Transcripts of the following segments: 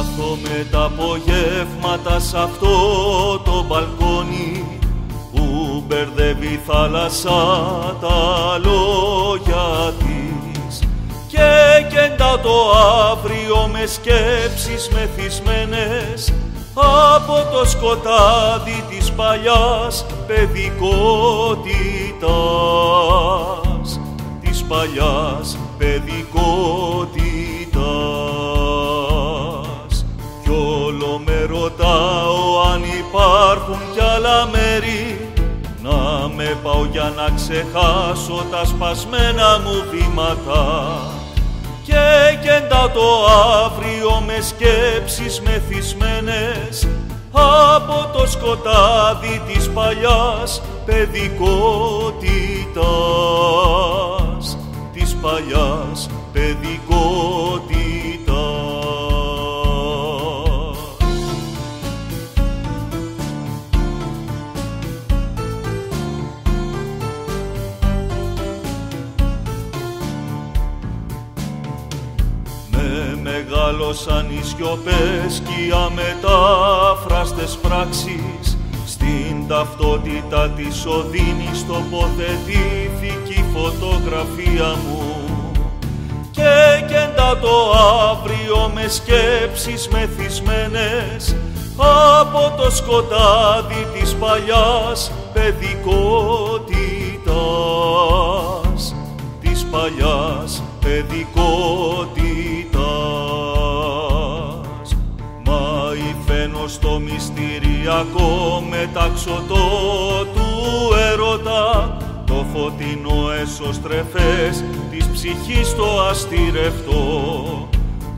Κάθομαι τα απογεύματα σ' αυτό το μπαλκόνι που μπερδεύει η θάλασσα τα λόγια της και κεντάω το αύριο με σκέψεις μεθυσμένες από το σκοτάδι της παλιάς παιδικότητας, της παλιάς παιδικότητας. Κι όλο με ρωτάω αν υπάρχουν κι άλλα μέρη να με πάω για να ξεχάσω τα σπασμένα μου βήματα και κεντάω το αύριο με σκέψεις μεθυσμένες από το σκοτάδι της παλιάς παιδικότητας, της παλιάς παιδικότητας. Μεγάλωσαν οι σιωπές κι οι αμετάφραστες πράξεις στην ταυτότητα της οδύνης τοποθετήθηκε η φωτογραφία μου και κεντάω το αύριο με σκέψεις μεθυσμένες από το σκοτάδι της παλιάς παιδικότητας, της παλιάς παιδικότητας. Μα υφαίνω στο μυστηριακό μεταξωτό του έρωτα το φωτεινό εσωστρεφές της ψυχής το αστηρευτό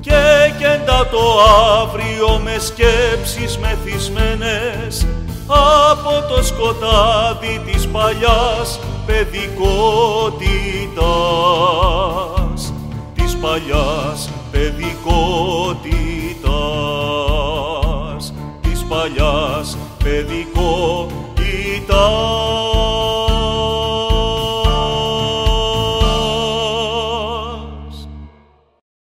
και κεντάω το αύριο με σκέψεις μεθυσμένες από το σκοτάδι της παλιάς παιδικότητας, της παλιάς παιδικότητας, της παλιάς παιδικότητας.